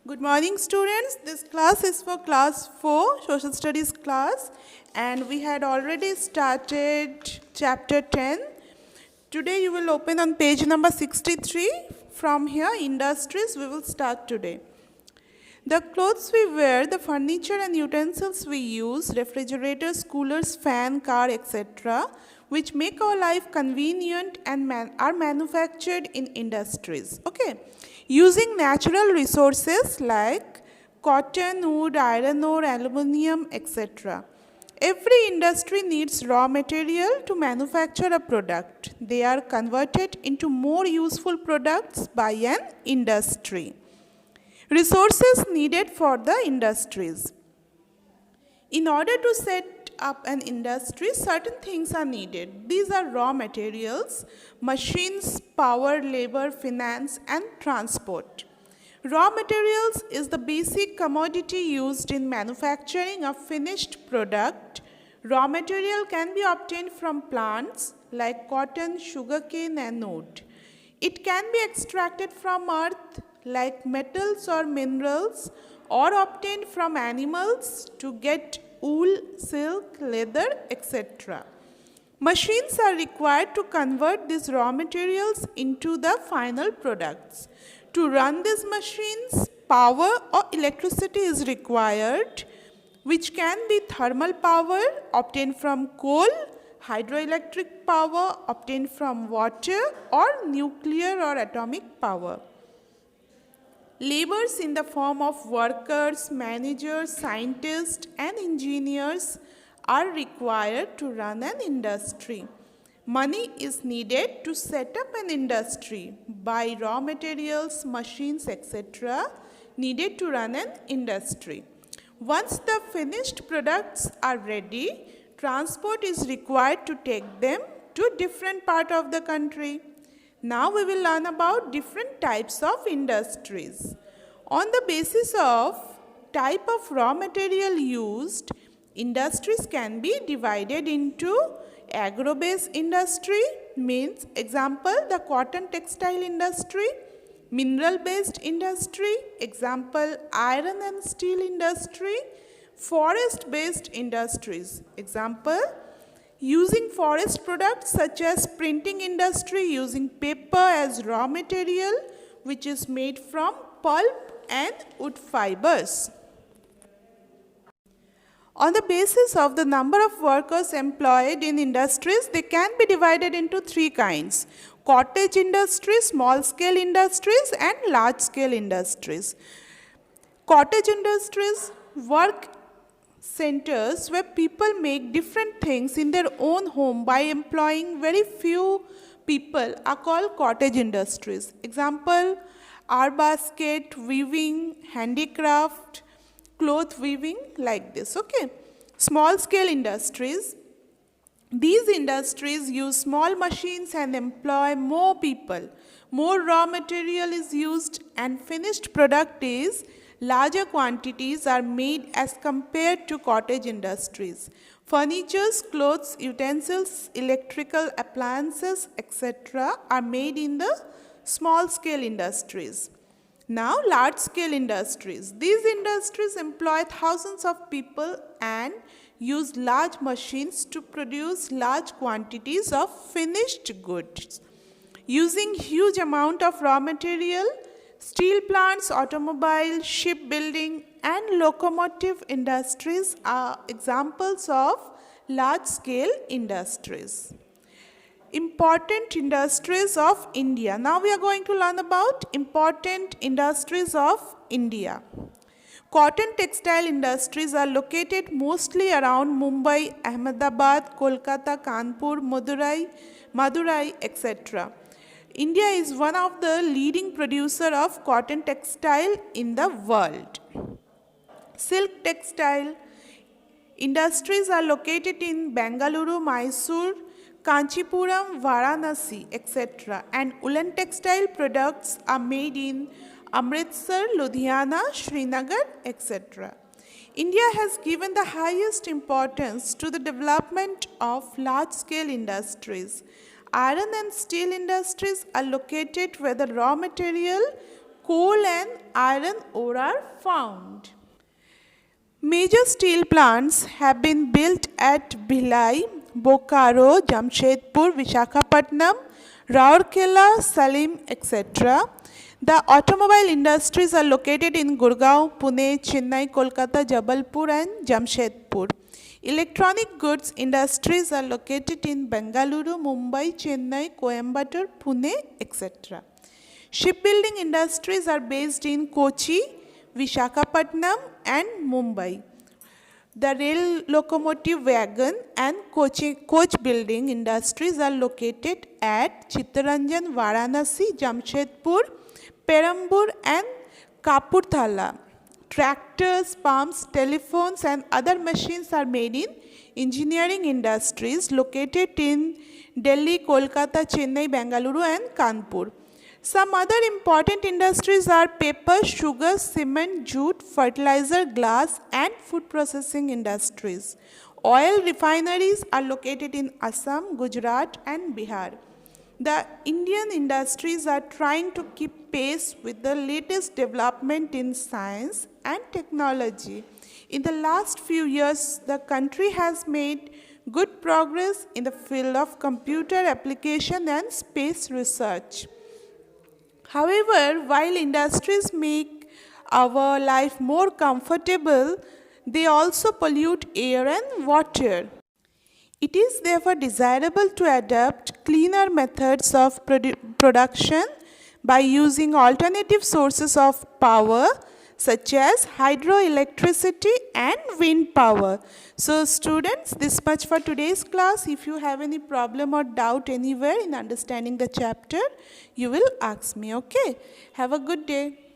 Good morning, students. This class is for class 4, social studies class, and we had already started chapter 10. Today you will open on page number 63. From here, industries, we will start today. The clothes we wear, the furniture and utensils we use, refrigerators, coolers, fan, car, etc., which make our life convenient and are manufactured in industries. Okay, using natural resources like cotton, wood, iron ore, aluminium, etc. Every industry needs raw material to manufacture a product. They are converted into more useful products by an industry. Resources needed for the industries. In order to set up an industry, certain things are needed. These are raw materials, machines, power, labor, finance, and transport. Raw materials is the basic commodity used in manufacturing a finished product. Raw material can be obtained from plants like cotton, sugarcane, and wood. It can be extracted from earth like metals or minerals, or obtained from animals to get wool, silk, leather, etc. Machines are required to convert these raw materials into the final products. To run these machines, power or electricity is required, which can be thermal power obtained from coal, hydroelectric power obtained from water, or nuclear or atomic power. Laborers in the form of workers, managers, scientists, and engineers are required to run an industry. Money is needed to set up an industry. Buy raw materials, machines, etc. needed to run an industry. Once the finished products are ready, transport is required to take them to different parts of the country. Now we will learn about different types of industries. On the basis of type of raw material used, industries can be divided into agro-based industry, means example the cotton textile industry, mineral-based industry, example iron and steel industry, forest-based industries, example using forest products such as printing industry using paper as raw material, which is made from pulp and wood fibers. On the basis of the number of workers employed in industries, they can be divided into three kinds: cottage industries, small scale industries, and large scale industries. Cottage industries work centers where people make different things in their own home by employing very few people are called cottage industries. Example, our basket, weaving, handicraft, cloth weaving, like this. Okay. Small scale industries. These industries use small machines and employ more people. More raw material is used and finished product is larger quantities are made as compared to cottage industries. Furnitures, clothes, utensils, electrical appliances, etc. are made in the small scale industries. Now, large scale industries. These industries employ thousands of people and use large machines to produce large quantities of finished goods. Using huge amount of raw material, steel plants, automobile, shipbuilding, and locomotive industries are examples of large-scale industries. Important industries of India. Now we are going to learn about important industries of India. Cotton textile industries are located mostly around Mumbai, Ahmedabad, Kolkata, Kanpur, Madurai, etc. India is one of the leading producer of cotton textile in the world. Silk textile industries are located in Bengaluru, Mysore, Kanchipuram, Varanasi, etc. And woolen textile products are made in Amritsar, Ludhiana, Srinagar, etc. India has given the highest importance to the development of large-scale industries. Iron and steel industries are located where the raw material coal and iron ore are found. Major steel plants have been built at Bhilai, Bokaro, Jamshedpur, Visakhapatnam, Rourkela, Salim, etc. The automobile industries are located in Gurgaon, Pune, Chennai, Kolkata, Jabalpur and Jamshedpur. Electronic goods industries are located in Bengaluru, Mumbai, Chennai, Coimbatore, Pune, etc. Shipbuilding industries are based in Kochi, Visakhapatnam and Mumbai. The rail locomotive wagon and coach building industries are located at Chittaranjan, Varanasi, Jamshedpur, Perambur and Kapurthala. Tractors, pumps, telephones and other machines are made in engineering industries located in Delhi, Kolkata, Chennai, Bengaluru and Kanpur. Some other important industries are paper, sugar, cement, jute, fertilizer, glass and food processing industries. Oil refineries are located in Assam, Gujarat and Bihar. The Indian industries are trying to keep pace with the latest development in science and technology. In the last few years, the country has made good progress in the field of computer application and space research. However, while industries make our life more comfortable, they also pollute air and water. It is therefore desirable to adopt cleaner methods of production by using alternative sources of power such as hydroelectricity and wind power. So students, this much for today's class. If you have any problem or doubt anywhere in understanding the chapter, you will ask me, okay? Have a good day.